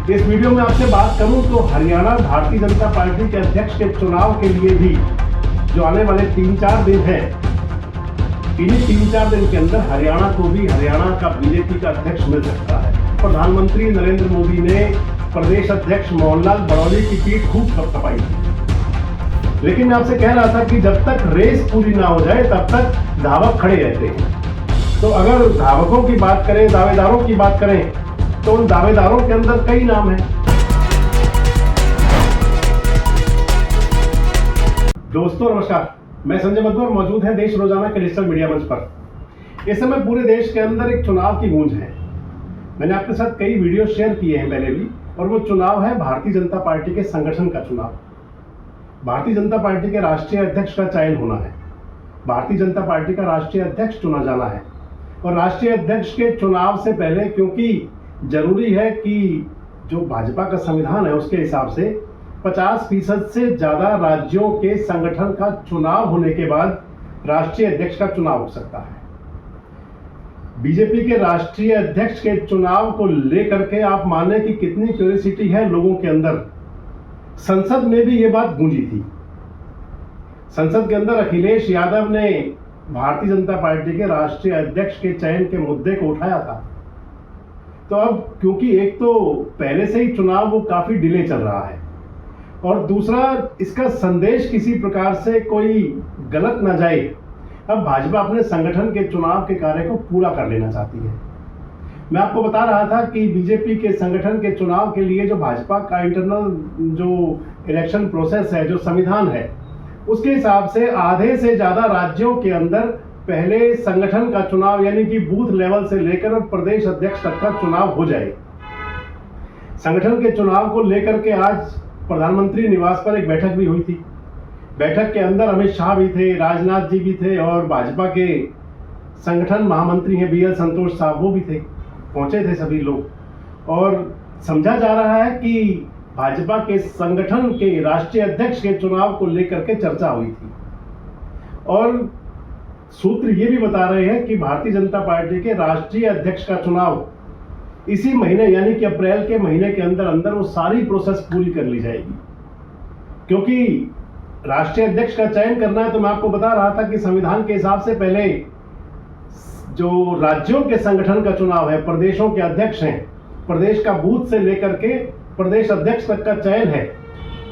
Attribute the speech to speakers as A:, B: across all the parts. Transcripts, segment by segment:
A: इस वीडियो में आपसे बात करूं तो हरियाणा भारतीय जनता पार्टी के अध्यक्ष के चुनाव के लिए भी जो आने वाले 3-4 दिन हैं, इन्हीं 3-4 दिन के अंदर हरियाणा को भी हरियाणा का बीजेपी का अध्यक्ष मिल सकता है। प्रधानमंत्री नरेंद्र मोदी ने प्रदेश अध्यक्ष मोहनलाल बड़ौली की पीठ खूब थपथपाई थी, लेकिन मैं आपसे कह रहा था कि जब तक रेस पूरी ना हो जाए तब तक धावक खड़े रहते हैं। तो अगर धावकों की बात करें, दावेदारों की बात करें, तो उन दावेदारों के अंदर कई नाम हैं। दोस्तों नमस्कार, मैं संजय मधुर मौजूद है देश रोजाना के डिजिटल मीडिया मंच पर। इस समय पूरे देश के अंदर एक चुनाव की गूंज है। मैंने आपके साथ कई वीडियो शेयर किए हैं पहले भी, और वो चुनाव है भारतीय जनता पार्टी के संगठन का चुनाव। भारतीय जनता पार्टी के राष्ट्रीय अध्यक्ष का चयन होना है, भारतीय जनता पार्टी का राष्ट्रीय अध्यक्ष चुना जाना है। और राष्ट्रीय अध्यक्ष के चुनाव से पहले, क्योंकि जरूरी है कि जो भाजपा का संविधान है उसके हिसाब से 50% से ज्यादा राज्यों के संगठन का चुनाव होने के बाद राष्ट्रीय अध्यक्ष का चुनाव हो सकता है। बीजेपी के राष्ट्रीय अध्यक्ष के चुनाव को लेकर के आप माने कि कितनी क्यूरियोसिटी है लोगों के अंदर। संसद में भी ये बात गूंजी थी। संसद के अंदर अखिलेश यादव ने भारतीय जनता पार्टी के राष्ट्रीय अध्यक्ष के चयन के मुद्दे को उठाया था। तो अब क्योंकि एक तो पहले से ही चुनाव वो काफी डिले चल रहा है, और दूसरा इसका संदेश किसी प्रकार से कोई गलत ना जाए, अब भाजपा अपने संगठन के चुनाव के कार्य को पूरा कर लेना चाहती है। मैं आपको बता रहा था कि बीजेपी के संगठन के चुनाव के लिए जो भाजपा का इंटरनल जो इलेक्शन प्रोसेस है, जो संविधान है, उसके हिसाब से आधे से ज्यादा राज्यों के अंदर पहले संगठन का चुनाव यानी कि बूथ लेवल से लेकर प्रदेश अध्यक्ष तक का चुनाव हो जाए। संगठन के चुनाव को लेकर के आज प्रधानमंत्री निवास पर एक बैठक भी हुई थी। बैठक के अंदर अमित शाह भी थे, राजनाथ जी भी थे, और भाजपा के संगठन महामंत्री हैं BL संतोष साहब, वो भी थे, पहुंचे थे सभी लोग। और समझा जा रहा है कि भाजपा के संगठन के राष्ट्रीय अध्यक्ष के चुनाव को लेकर के चर्चा हुई थी, और सूत्र ये भी बता रहे हैं कि भारतीय जनता पार्टी के राष्ट्रीय अध्यक्ष का चुनाव इसी महीने यानी कि अप्रैल के महीने के अंदर अंदर वो सारी प्रोसेस पूरी कर ली जाएगी। क्योंकि राष्ट्रीय अध्यक्ष का चयन करना है, तो मैं आपको बता रहा था कि संविधान के हिसाब से पहले जो राज्यों के संगठन का चुनाव है, प्रदेशों के अध्यक्ष हैं, प्रदेश का बूथ से लेकर के प्रदेश अध्यक्ष तक का चयन है,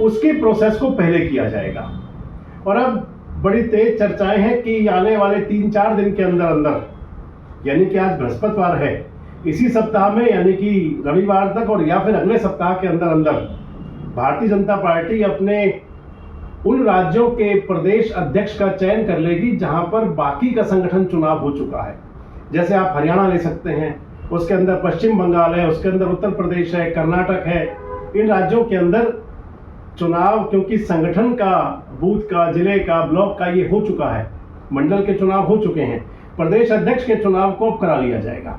A: उसकी प्रोसेस को पहले किया जाएगा। और अब बड़ी तेज चर्चाएं हैं कि आने वाले 3-4 दिन के अंदर अंदर, यानी कि आज बृहस्पतिवार है, इसी सप्ताह में यानी कि रविवार तक और या फिर अगले सप्ताह के अंदर अंदर भारतीय जनता पार्टी अपने उन राज्यों के प्रदेश अध्यक्ष का चयन कर लेगी जहां पर बाकी का संगठन चुनाव हो चुका है। जैसे आप हरियाणा ले सकते हैं, उसके अंदर पश्चिम बंगाल है, उसके अंदर उत्तर प्रदेश है, कर्नाटक है। इन राज्यों के अंदर चुनाव, क्योंकि संगठन का, बूथ का, जिले का, ब्लॉक का ये हो चुका है, मंडल के चुनाव हो चुके हैं, प्रदेश अध्यक्ष के चुनाव को अब करा लिया जाएगा।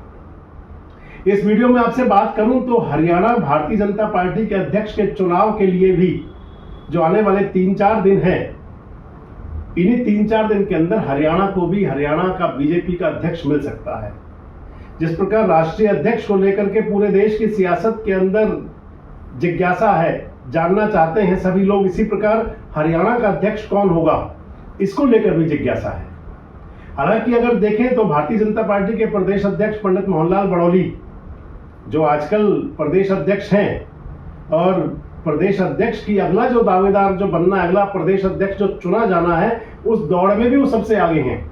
A: इस वीडियो में आपसे बात करूं तो हरियाणा भारतीय जनता पार्टी के अध्यक्ष के चुनाव के लिए भी जो आने वाले 3-4 दिन हैं, इन्हीं 3-4 दिन के अंदर हरियाणा को भी हरियाणा का बीजेपी का अध्यक्ष मिल सकता है। जिस प्रकार राष्ट्रीय अध्यक्ष को लेकर के पूरे देश की सियासत के अंदर जिज्ञासा है, जानना चाहते हैं सभी लोग, इसी प्रकार हरियाणा का अध्यक्ष कौन होगा इसको लेकर भी जिज्ञासा है। हालांकि अगर देखें तो भारतीय जनता पार्टी के प्रदेश अध्यक्ष पंडित मोहनलाल बड़ौली, जो आजकल प्रदेश अध्यक्ष हैं, और प्रदेश अध्यक्ष की अगला जो दावेदार जो बनना है, अगला प्रदेश अध्यक्ष जो चुना जाना है, उस दौड़ में भी वो सबसे आगे हैं।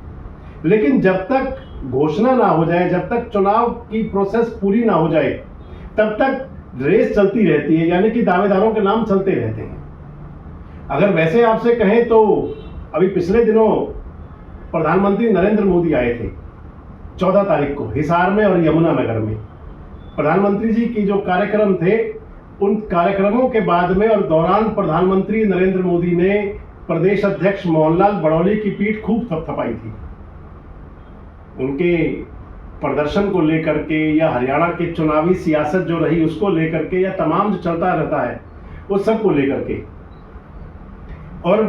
A: लेकिन जब तक घोषणा ना हो जाए, जब तक चुनाव की प्रोसेस पूरी ना हो जाए, तब तक रेस चलती रहती है, यानी कि दावेदारों के नाम चलते रहते हैं। अगर वैसे आपसे कहें तो अभी पिछले दिनों प्रधानमंत्री नरेंद्र मोदी आए थे 14 तारीख को हिसार में और यमुनानगर में। प्रधानमंत्री जी की जो कार्यक्रम थे, उन कार्यक्रमों के बाद में और दौरान प्रधानमंत्री नरेंद्र मोदी ने प्रदेश अध्यक्ष मोहनलाल बड़ौली की पीठ खूब थपथपाई थी। उनके प्रदर्शन को लेकर के, या हरियाणा के चुनावी सियासत जो रही उसको लेकर के, या तमाम जो चलता रहता है उस सब को लेकर के। और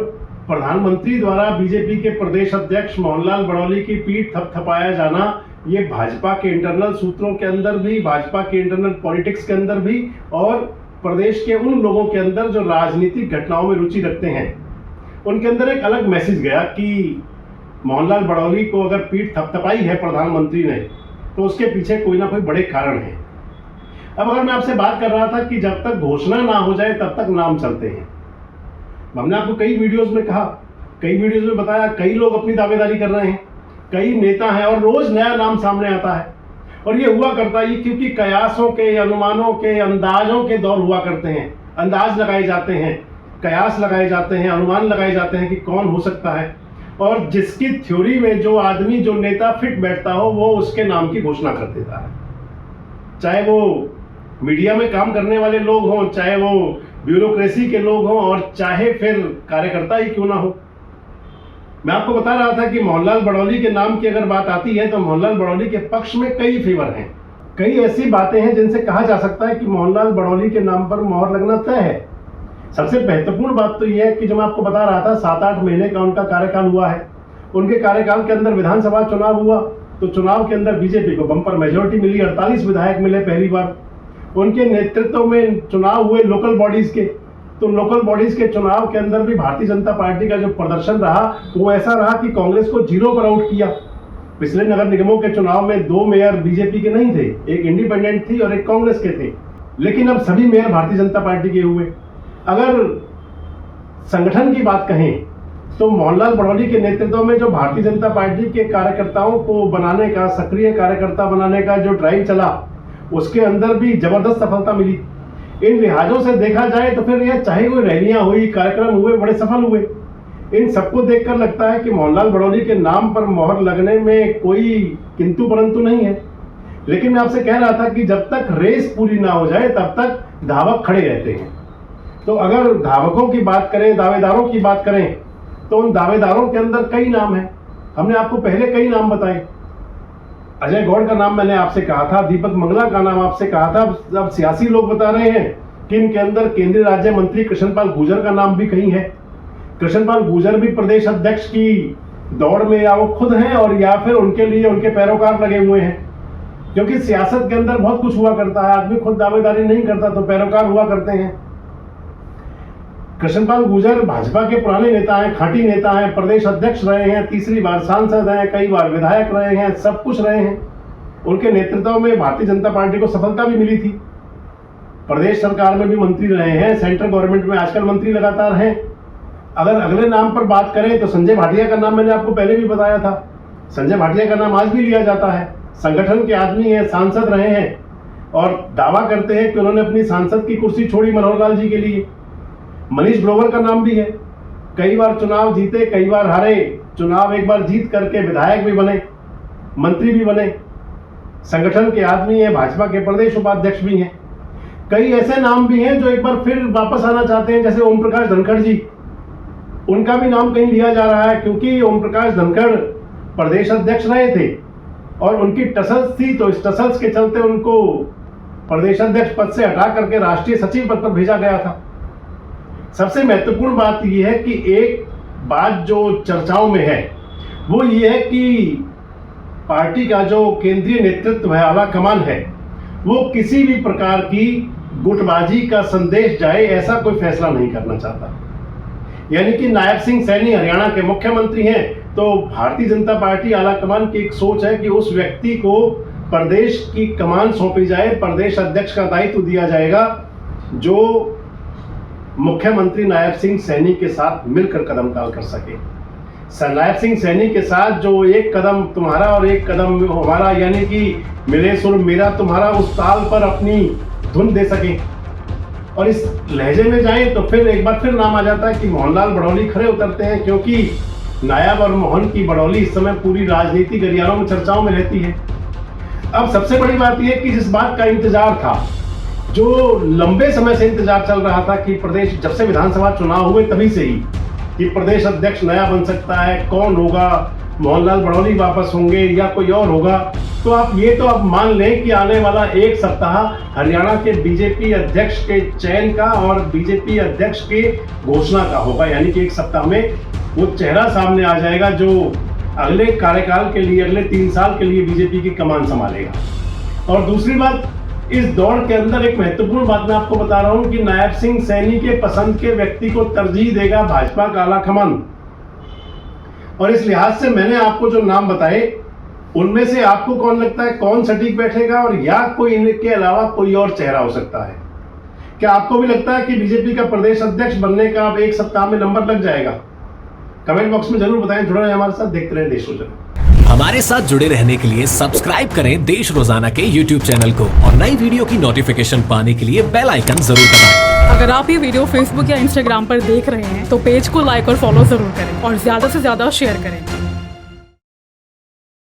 A: प्रधानमंत्री द्वारा बीजेपी के प्रदेश अध्यक्ष मोहनलाल बड़ौली की पीठ थपथपाया जाना ये भाजपा के इंटरनल सूत्रों के अंदर भी, भाजपा के इंटरनल पॉलिटिक्स के अंदर भी, और प्रदेश के उन लोगों के अंदर जो राजनीतिक घटनाओं में रुचि रखते हैं, उनके अंदर एक अलग मैसेज गया कि मोहनलाल बड़ौली को अगर पीठ थपथपाई है प्रधानमंत्री ने, तो उसके पीछे कोई ना कोई बड़े कारण हैं। अब अगर मैं आपसे बात कर रहा था कि जब तक घोषणा ना हो जाए तब तक नाम चलते हैं, हमने आपको कई वीडियोस में कहा, कई वीडियोस में बताया, कई लोग अपनी दावेदारी कर रहे हैं, कई नेता हैं, और रोज नया नाम सामने आता है। और ये हुआ करता है क्योंकि कयासों के, अनुमानों के, अंदाजों के दौर हुआ करते हैं। अंदाज लगाए जाते हैं, कयास लगाए जाते हैं, अनुमान लगाए जाते हैं कि कौन हो सकता है, और जिसकी थ्योरी में जो आदमी, जो नेता फिट बैठता हो, वो उसके नाम की घोषणा कर देता है। चाहे वो मीडिया में काम करने वाले लोग हों, चाहे वो ब्यूरोक्रेसी के लोग हों, और चाहे फिर कार्यकर्ता ही क्यों ना हो। मैं आपको बता रहा था कि मोहनलाल बड़ौली के नाम की अगर बात आती है तो मोहनलाल बड़ौली के पक्ष में कई फेवर हैं, कई ऐसी बातें हैं जिनसे कहा जा सकता है कि मोहनलाल बड़ौली के नाम पर मोहर लगना तय है। सबसे महत्वपूर्ण बात तो यह है कि जो मैं आपको बता रहा था, 7-8 महीने का उनका कार्यकाल हुआ है। उनके कार्यकाल के अंदर विधानसभा चुनाव हुआ, तो चुनाव के अंदर बीजेपी को बम्पर मेजोरिटी मिली, 48 विधायक मिले पहली बार। उनके नेतृत्व में चुनाव हुए लोकल बॉडीज के, तो लोकल बॉडीज के चुनाव के अंदर भी भारतीय जनता पार्टी का जो प्रदर्शन रहा वो ऐसा रहा कि कांग्रेस को 0 पर आउट किया। पिछले नगर निगमों के चुनाव में 2 मेयर बीजेपी के नहीं थे, एक इंडिपेंडेंट थी और एक कांग्रेस के थे, लेकिन अब सभी मेयर भारतीय जनता पार्टी के हुए। अगर संगठन की बात कहें तो मोहनलाल बड़ौली के नेतृत्व में जो भारतीय जनता पार्टी के कार्यकर्ताओं को बनाने का, सक्रिय कार्यकर्ता बनाने का जो ड्राइव चला, उसके अंदर भी जबरदस्त सफलता मिली। इन लिहाजों से देखा जाए तो फिर यह चाहे कोई रैलियां हुई, कार्यक्रम हुए, बड़े सफल हुए, इन सबको देखकर लगता है कि मोहनलाल बड़ौली के नाम पर मोहर लगने में कोई किंतु परंतु नहीं है। लेकिन मैं आपसे कह रहा था कि जब तक रेस पूरी ना हो जाए तब तक धावक खड़े रहते हैं। तो अगर धावकों की बात करें, दावेदारों की बात करें, तो उन दावेदारों के अंदर कई नाम हैं। हमने आपको पहले कई नाम बताए। अजय गौड़ का नाम मैंने आपसे कहा था, दीपक मंगला का नाम आपसे कहा था। अब सियासी लोग बता रहे हैं कि इनके अंदर केंद्रीय राज्य मंत्री कृष्णपाल गुर्जर का नाम भी कहीं है। कृष्णपाल गुर्जर भी प्रदेश अध्यक्ष की दौड़ में या वो खुद हैं और या फिर उनके लिए उनके पैरोकार लगे हुए हैं, क्योंकि सियासत के अंदर बहुत कुछ हुआ करता है। आदमी खुद दावेदारी नहीं करता तो पैरोकार हुआ करते हैं। कृष्णपाल गुर्जर भाजपा के पुराने नेता हैं, खांटी नेता हैं, प्रदेश अध्यक्ष रहे हैं, तीसरी बार सांसद हैं, कई बार विधायक रहे हैं, सब कुछ रहे हैं। उनके नेतृत्व में भारतीय जनता पार्टी को सफलता भी मिली थी। प्रदेश सरकार में भी मंत्री रहे हैं, सेंट्रल गवर्नमेंट में आजकल मंत्री लगातार हैं। अगर अगले नाम पर बात करें तो संजय भाटिया का नाम मैंने आपको पहले भी बताया था। संजय भाटिया का नाम आज भी लिया जाता है। संगठन के आदमी हैं, सांसद रहे हैं और दावा करते हैं कि उन्होंने अपनी सांसद की कुर्सी छोड़ी मनोहर लाल जी के लिए। मनीष ग्रोवर का नाम भी है, कई बार चुनाव जीते, कई बार हारे, चुनाव एक बार जीत करके विधायक भी बने, मंत्री भी बने, संगठन के आदमी हैं, भाजपा के प्रदेश उपाध्यक्ष भी हैं। कई ऐसे नाम भी हैं जो एक बार फिर वापस आना चाहते हैं, जैसे ओम प्रकाश धनखड़ जी, उनका भी नाम कहीं लिया जा रहा है, क्योंकि ओम प्रकाश धनखड़ प्रदेश अध्यक्ष रहे थे और उनकी टसल्स थी, तो इस टसल्स के चलते उनको प्रदेश अध्यक्ष पद से हटा करके राष्ट्रीय सचिव पद पर भेजा गया था। सबसे महत्वपूर्ण बात यह है कि एक बात जो चर्चाओं में है वो ये है कि पार्टी का जो केंद्रीय नेतृत्व है, आला कमान है, वो किसी भी प्रकार की गुटबाजी का संदेश जाए ऐसा कोई फैसला नहीं करना चाहता। यानी कि नायब सिंह सैनी हरियाणा के मुख्यमंत्री हैं, तो भारतीय जनता पार्टी आला कमान की एक सोच है कि उस व्यक्ति को प्रदेश की कमान सौंपी जाए, प्रदेश अध्यक्ष का दायित्व दिया जाएगा, जो मुख्यमंत्री नायब सिंह सैनी के साथ मिलकर कदम ताल कर सके। नायब सिंह सैनी के साथ जो एक कदम तुम्हारा और एक कदम हमारा, यानी कि मिले सुर मेरा तुम्हारा, उस ताल पर अपनी धुन दे सके और इस लहजे में जाएं, तो फिर एक बार फिर नाम आ जाता है कि मोहनलाल बड़ौली खड़े उतरते हैं, क्योंकि नायब और मोहन की बड़ौली इस समय पूरी राजनीति गलियारों में चर्चाओं में रहती है। अब सबसे बड़ी बात यह कि जिस बात का इंतजार था, जो लंबे समय से इंतजार चल रहा था कि प्रदेश, जब से विधानसभा चुनाव हुए तभी से ही, कि प्रदेश अध्यक्ष नया बन सकता है, कौन होगा, मोहनलाल बड़ौली वापस होंगे या कोई और होगा, तो आप ये तो अब मान लें कि आने वाला एक सप्ताह हरियाणा के बीजेपी अध्यक्ष के चयन का और बीजेपी अध्यक्ष के घोषणा का होगा। यानी कि एक सप्ताह में वो चेहरा सामने आ जाएगा जो अगले कार्यकाल के लिए, अगले 3 साल के लिए बीजेपी की कमान संभालेगा। और दूसरी बात, इस दौड़ के अंदर एक महत्वपूर्ण बात मैं आपको बता रहा हूं कि नायब सिंह सैनी के पसंद के व्यक्ति को तरजीह देगा भाजपा का आलाकमान। और इस लिहाज से मैंने आपको जो नाम बताए, उनमें से आपको कौन लगता है कौन सटीक बैठेगा, और या कोई इनके अलावा कोई और चेहरा हो सकता है? क्या आपको भी लगता है कि बीजेपी का प्रदेश अध्यक्ष बनने का अब 1 सप्ताह में नंबर लग जाएगा? कमेंट बॉक्स में जरूर बताएं। जुड़े रहें हमारे साथ, देखते रहें देश रोजाना।
B: हमारे साथ जुड़े रहने के लिए सब्सक्राइब करें देश रोजाना के YouTube चैनल को और नई वीडियो की नोटिफिकेशन पाने के लिए बेल आइकन जरूर दबाएं।
C: अगर आप ये वीडियो Facebook या Instagram पर देख रहे हैं तो पेज को लाइक और फॉलो जरूर करें और ज्यादा से ज्यादा शेयर करें।